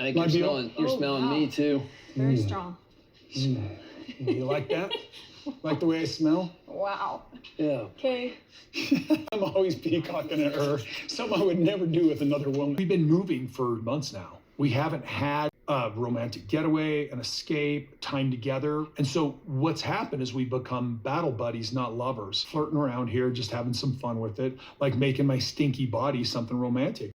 I think Might be- you're smelling wow. me too. Very strong. You like that? Like the way I smell? Wow. Yeah. Okay. I'm always peacocking at her. Something I would never do with another woman. We've been moving for months now. We haven't had a romantic getaway, an escape, time together. And so what's happened is we've become battle buddies, not lovers. Flirting around here, just having some fun with it, like making my stinky body something romantic.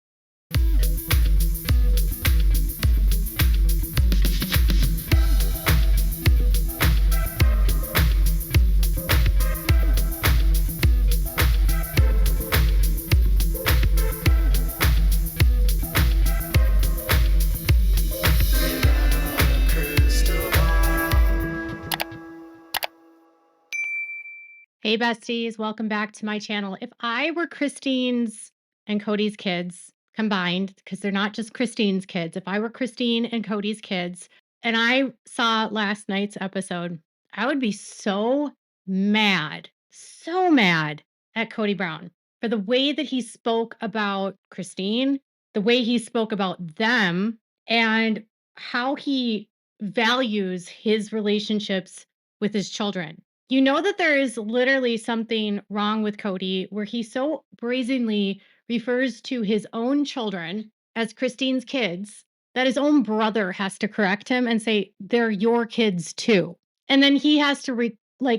Hey besties, welcome back to my channel. If I were Christine's and Kody's kids combined, because they're not just Christine's kids, if I were Christine and Kody's kids and I saw last night's episode, I would be so mad at Kody Brown for the way that he spoke about Christine, the way he spoke about them, and how he values his relationships with his children. You know that there is literally something wrong with Kody where he so brazenly refers to his own children as Christine's kids that his own brother has to correct him and say, they're your kids too. And then he has to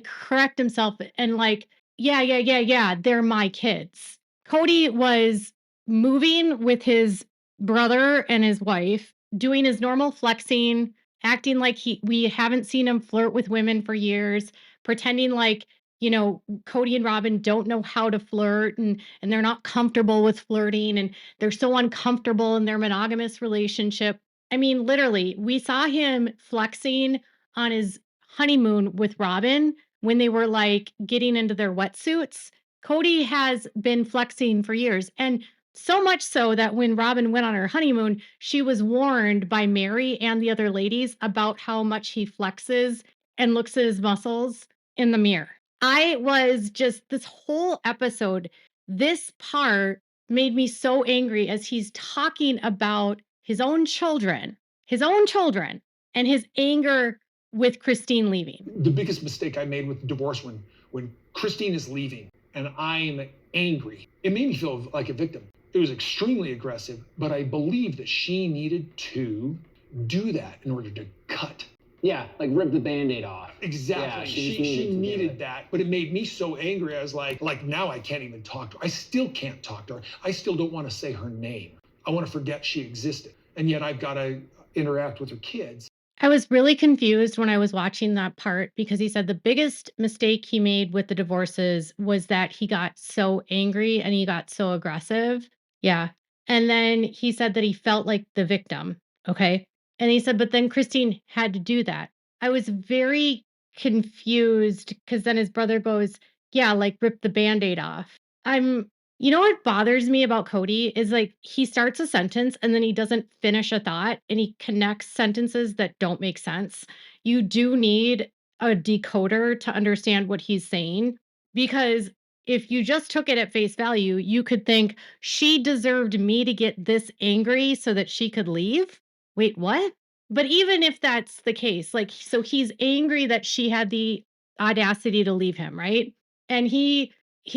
correct himself and yeah, they're my kids. Kody was moving with his brother and his wife, doing his normal flexing, acting like we haven't seen him flirt with women for years, pretending like, Kody and Robyn don't know how to flirt and they're not comfortable with flirting and they're so uncomfortable in their monogamous relationship. I mean, literally, we saw him flexing on his honeymoon with Robyn when they were like getting into their wetsuits. Kody has been flexing for years. And so much so that when Robyn went on her honeymoon, she was warned by Mary and the other ladies about how much he flexes and looks at his muscles in the mirror. I was just, this whole episode, this part made me so angry as he's talking about his own children, and his anger with Christine leaving. The biggest mistake I made with divorce when Christine is leaving and I'm angry, it made me feel like a victim. It was extremely aggressive, but I believe that she needed to do that in order to cut. Yeah, like rip the Band-Aid off. Exactly. Yeah, she needed that, but it made me so angry. I was like now I can't even talk to her. I still can't talk to her. I still don't want to say her name. I want to forget she existed. And yet I've got to interact with her kids. I was really confused when I was watching that part because he said the biggest mistake he made with the divorces was that he got so angry and he got so aggressive. Yeah. And then he said that he felt like the victim. Okay. And he said, but then Christine had to do that. I was very confused because then his brother goes, yeah, like rip the Band-Aid off. You know what bothers me about Kody is like he starts a sentence and then he doesn't finish a thought and he connects sentences that don't make sense. You do need a decoder to understand what he's saying because if you just took it at face value, you could think she deserved me to get this angry so that she could leave. Wait, what? But even if that's the case, like, so he's angry that she had the audacity to leave him, right? And he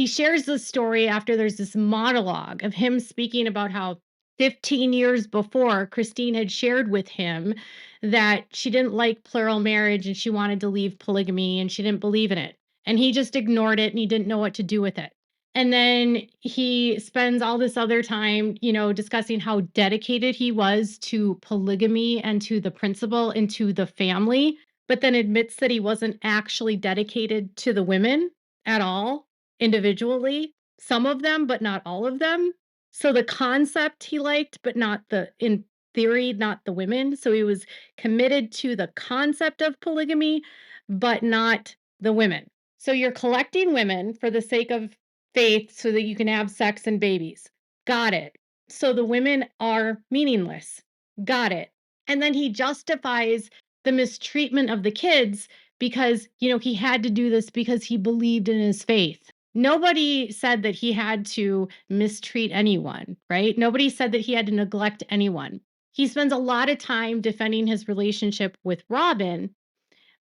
shares this story after there's this monologue of him speaking about how 15 years before Christine had shared with him that she didn't like plural marriage and she wanted to leave polygamy and she didn't believe in it. And he just ignored it and he didn't know what to do with it. And then he spends all this other time, discussing how dedicated he was to polygamy and to the principle and to the family, but then admits that he wasn't actually dedicated to the women at all, individually, some of them, but not all of them. So the concept he liked, but not in theory, not the women. So he was committed to the concept of polygamy, but not the women. So you're collecting women for the sake of faith so that you can have sex and babies. Got it. So the women are meaningless. Got it. And then he justifies the mistreatment of the kids because, he had to do this because he believed in his faith. Nobody said that he had to mistreat anyone, right? Nobody said that he had to neglect anyone. He spends a lot of time defending his relationship with Robyn,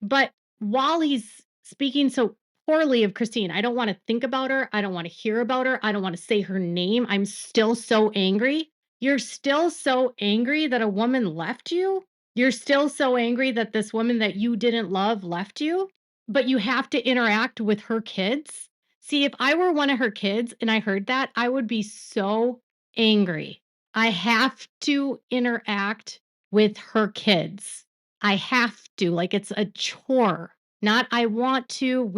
but while he's speaking so poorly of Christine, I don't want to think about her. I don't want to hear about her. I don't want to say her name. I'm still so angry. You're still so angry that a woman left you? You're still so angry that this woman that you didn't love left you, but you have to interact with her kids? See, if I were one of her kids and I heard that, I would be so angry. I have to interact with her kids. I have to, like, it's a chore, not I want to,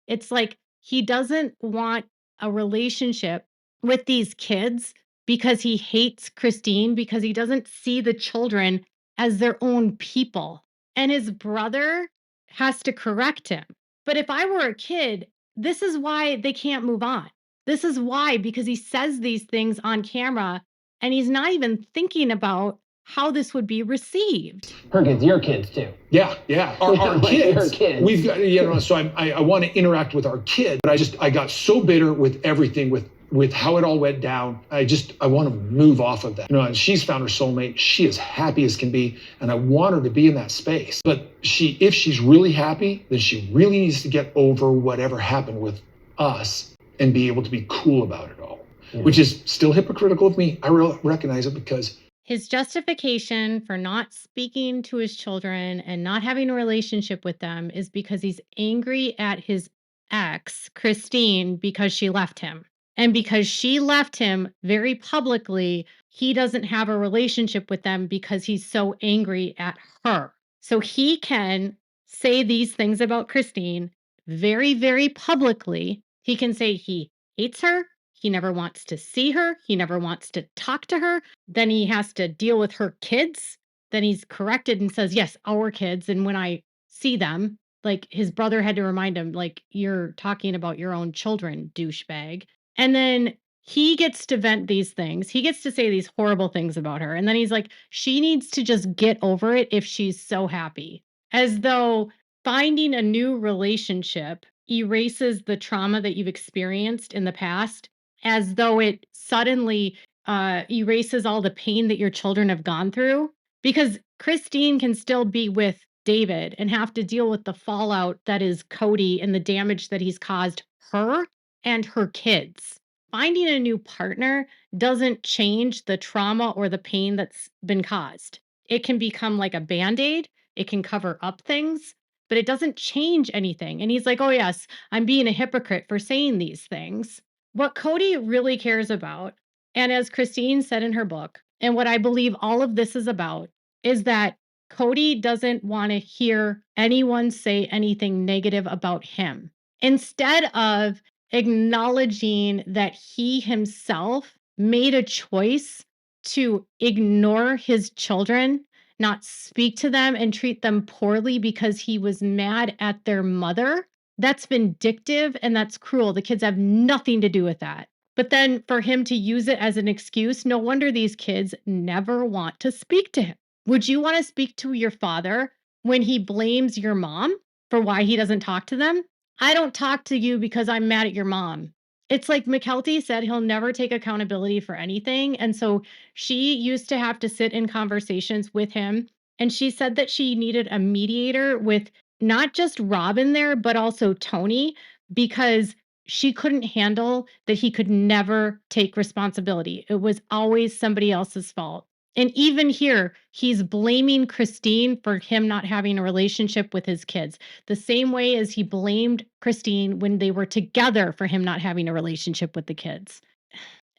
it's like he doesn't want a relationship with these kids because he hates Christine, because he doesn't see the children as their own people. And his brother has to correct him. But if I were a kid, this is why they can't move on. This is why, because he says these things on camera and he's not even thinking about how this would be received. Her kids, your kids too. Yeah. Our Like kids. your kids. We've got, so I want to interact with our kids, but I got so bitter with everything, with how it all went down. I want to move off of that. And she's found her soulmate. She is happy as can be, and I want her to be in that space. But if she's really happy, then she really needs to get over whatever happened with us and be able to be cool about it all, which is still hypocritical of me. I recognize it, because his justification for not speaking to his children and not having a relationship with them is because he's angry at his ex, Christine, because she left him. And because she left him very publicly, he doesn't have a relationship with them because he's so angry at her. So he can say these things about Christine very, very publicly. He can say he hates her. He never wants to see her. He never wants to talk to her. Then he has to deal with her kids. Then he's corrected and says, yes, our kids. And when I see them, like, his brother had to remind him, like, you're talking about your own children, douchebag. And then he gets to vent these things. He gets to say these horrible things about her. And then he's like, she needs to just get over it if she's so happy. As though finding a new relationship erases the trauma that you've experienced in the past, as though it suddenly erases all the pain that your children have gone through. Because Christine can still be with David and have to deal with the fallout that is Kody and the damage that he's caused her and her kids. Finding a new partner doesn't change the trauma or the pain that's been caused. It can become like a Band-Aid. It can cover up things, but it doesn't change anything. And he's like, oh, yes, I'm being a hypocrite for saying these things. What Kody really cares about, and as Christine said in her book, and what I believe all of this is about, is that Kody doesn't want to hear anyone say anything negative about him. Instead of acknowledging that he himself made a choice to ignore his children, not speak to them, and treat them poorly because he was mad at their mother, that's vindictive and that's cruel. The kids have nothing to do with that. But then for him to use it as an excuse, no wonder these kids never want to speak to him. Would you want to speak to your father when he blames your mom for why he doesn't talk to them? I don't talk to you because I'm mad at your mom. It's like McKelty said, he'll never take accountability for anything. And so she used to have to sit in conversations with him. And she said that she needed a mediator with not just Robyn there, but also Tony, because she couldn't handle that he could never take responsibility. It was always somebody else's fault. And even here, he's blaming Christine for him not having a relationship with his kids, the same way as he blamed Christine when they were together for him not having a relationship with the kids.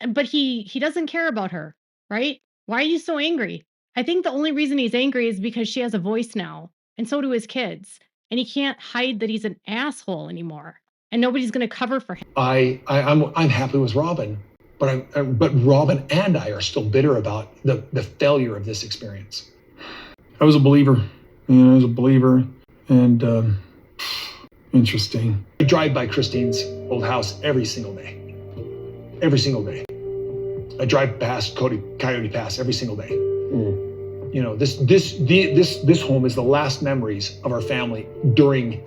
But he doesn't care about her, right? Why are you so angry? I think the only reason he's angry is because she has a voice now, and so do his kids. And he can't hide that he's an asshole anymore, and nobody's going to cover for him. I'm happy with Robyn, but Robyn and I are still bitter about the failure of this experience. I was a believer, and interesting. I drive by Christine's old house every single day. I drive past Coyote Pass every single day. This home is the last memories of our family during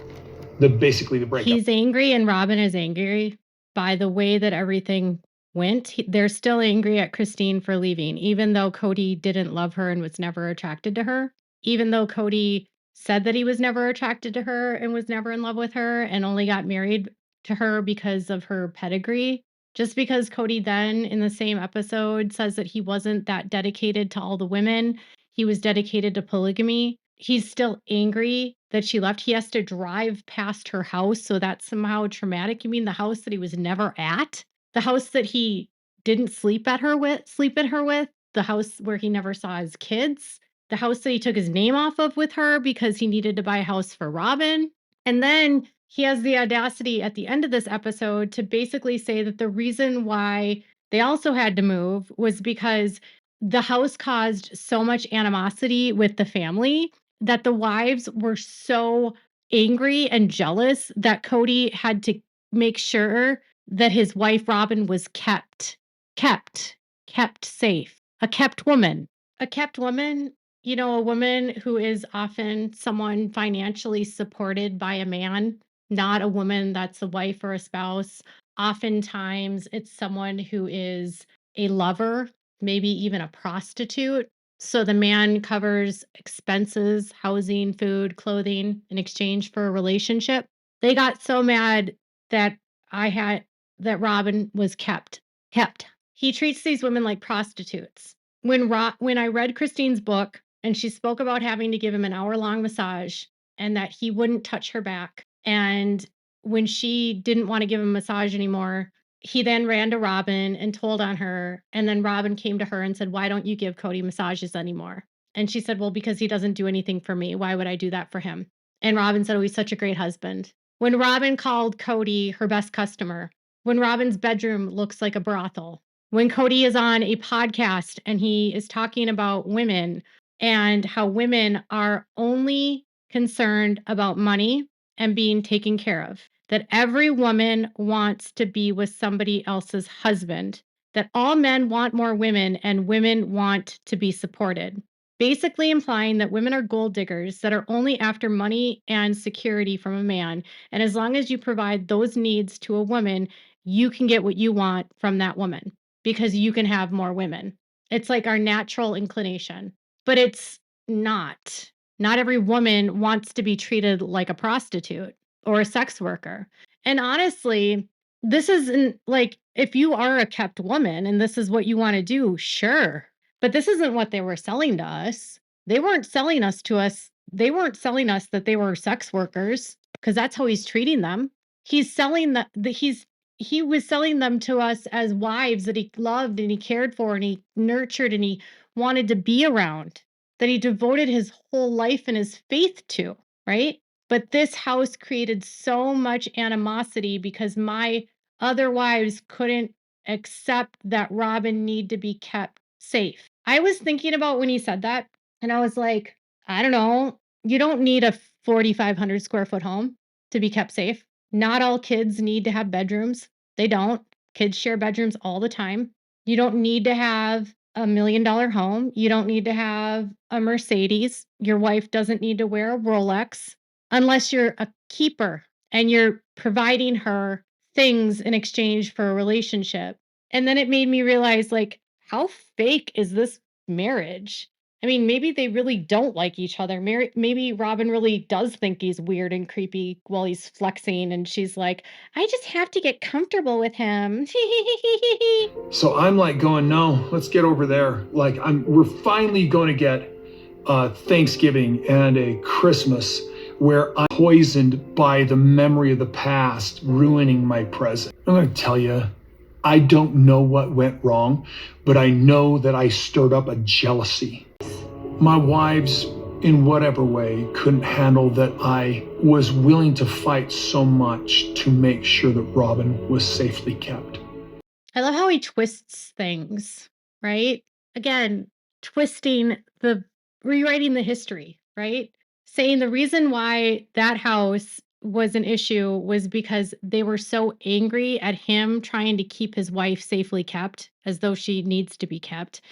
basically the breakup. He's angry, and Robyn is angry by the way that everything went, they're still angry at Christine for leaving, even though Kody didn't love her and was never attracted to her. Even though Kody said that he was never attracted to her and was never in love with her and only got married to her because of her pedigree. Just because Kody then in the same episode says that he wasn't that dedicated to all the women, he was dedicated to polygamy. He's still angry that she left. He has to drive past her house, so that's somehow traumatic. You mean the house that he was never at? The house that he didn't sleep at her with, the house where he never saw his kids, the house that he took his name off of with her because he needed to buy a house for Robyn. And then he has the audacity at the end of this episode to basically say that the reason why they also had to move was because the house caused so much animosity with the family that the wives were so angry and jealous that Kody had to make sure that his wife Robyn was kept, kept safe. A kept woman. A kept woman, a woman who is often someone financially supported by a man, not a woman that's a wife or a spouse. Oftentimes, it's someone who is a lover, maybe even a prostitute. So the man covers expenses, housing, food, clothing in exchange for a relationship. They got so mad that I had that Robyn was kept. He treats these women like prostitutes. When I read Christine's book and she spoke about having to give him an hour-long massage and that he wouldn't touch her back, and when she didn't want to give him a massage anymore, he then ran to Robyn and told on her, and then Robyn came to her and said, "Why don't you give Kody massages anymore?" And she said, "Well, because he doesn't do anything for me. Why would I do that for him?" And Robyn said, "Oh, he's such a great husband." When Robyn called Kody her best customer, when Robyn's bedroom looks like a brothel, when Kody is on a podcast and he is talking about women and how women are only concerned about money and being taken care of, that every woman wants to be with somebody else's husband, that all men want more women and women want to be supported. Basically implying that women are gold diggers that are only after money and security from a man. And as long as you provide those needs to a woman, you can get what you want from that woman because you can have more women. It's like our natural inclination, but it's not. Not every woman wants to be treated like a prostitute or a sex worker. And honestly, this isn't like if you are a kept woman and this is what you want to do, sure. But this isn't what they were selling to us. They weren't selling us to us. They weren't selling us that they were sex workers because that's how he's treating them. He's selling he was selling them to us as wives that he loved and he cared for and he nurtured and he wanted to be around, that he devoted his whole life and his faith to, right? But this house created so much animosity because my other wives couldn't accept that Robyn need to be kept safe. I was thinking about when he said that, and I was like, I don't know. You don't need a 4,500 square foot home to be kept safe. Not all kids need to have bedrooms. They don't. Kids share bedrooms all the time. You don't need to have $1 million home. You don't need to have a Mercedes. Your wife doesn't need to wear a Rolex unless you're a keeper and you're providing her things in exchange for a relationship. And then it made me realize, like, how fake is this marriage? I mean, maybe they really don't like each other. Maybe Robyn really does think he's weird and creepy while he's flexing, and she's like, I just have to get comfortable with him. So I'm like going, no, let's get over there. Like we're finally going to get Thanksgiving and a Christmas where I'm poisoned by the memory of the past, ruining my present. I'm going to tell you, I don't know what went wrong, but I know that I stirred up a jealousy. My wives, in whatever way, couldn't handle that I was willing to fight so much to make sure that Robyn was safely kept. I love how he twists things, right? Again, rewriting the history, right? Saying the reason why that house was an issue was because they were so angry at him trying to keep his wife safely kept as though she needs to be kept.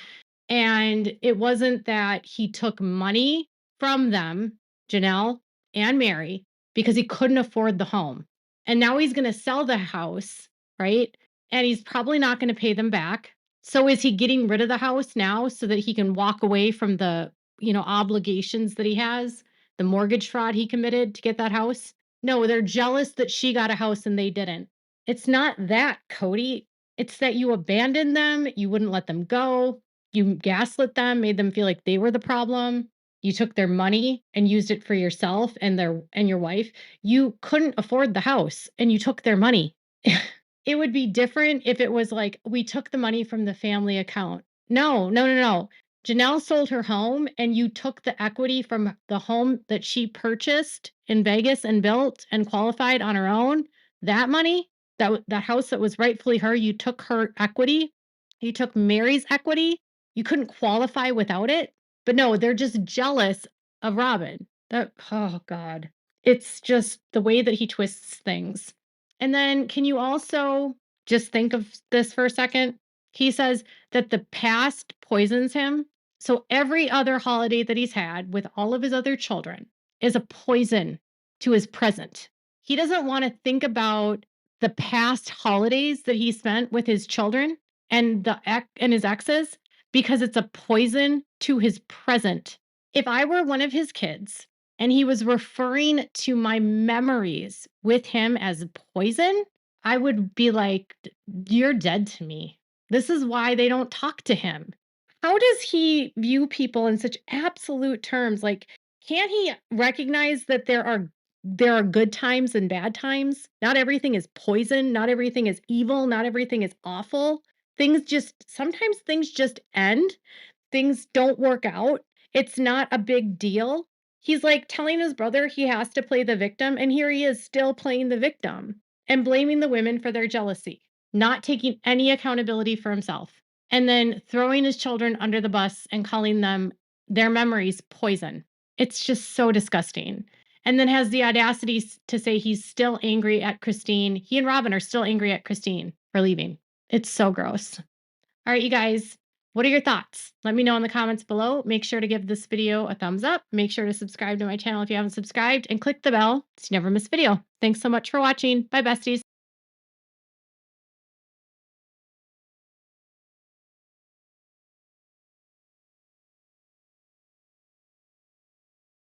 And it wasn't that he took money from them, Janelle and Mary, because he couldn't afford the home. And now he's going to sell the house, right? and he's probably not gonna pay them back. So is he getting rid of the house now so that he can walk away from the, obligations that he has, the mortgage fraud he committed to get that house? No, they're jealous that she got a house and they didn't. It's not that, Kody. It's that you abandoned them, you wouldn't let them go, you gaslit them, made them feel like they were the problem. You took their money and used it for yourself and your wife. You couldn't afford the house and you took their money. It would be different if it was like, we took the money from the family account. No, no, no, no. Janelle sold her home and you took the equity from the home that she purchased in Vegas and built and qualified on her own. That money, that house that was rightfully her, you took her equity. You took Mary's equity. You couldn't qualify without it. But no, they're just jealous of Robyn. Oh God. It's just the way that he twists things. And then can you also just think of this for a second? He says that the past poisons him. So every other holiday that he's had with all of his other children is a poison to his present. He doesn't want to think about the past holidays that he spent with his children and his exes because it's a poison to his present. If I were one of his kids and he was referring to my memories with him as poison, I would be like, "You're dead to me." This is why they don't talk to him. How does he view people in such absolute terms? Like, can't he recognize that there are good times and bad times? Not everything is poison, not everything is evil, not everything is awful. Sometimes things just end. Things don't work out. It's not a big deal. He's like telling his brother he has to play the victim, and here he is still playing the victim and blaming the women for their jealousy, not taking any accountability for himself, and then throwing his children under the bus and calling them their memories poison. It's just so disgusting. And then has the audacity to say he's still angry at Christine. He and Robyn are still angry at Christine for leaving. It's so gross. All right, you guys, what are your thoughts? Let me know in the comments below. Make sure to give this video a thumbs up. Make sure to subscribe to my channel if you haven't subscribed and click the bell so you never miss a video. Thanks so much for watching. Bye, besties.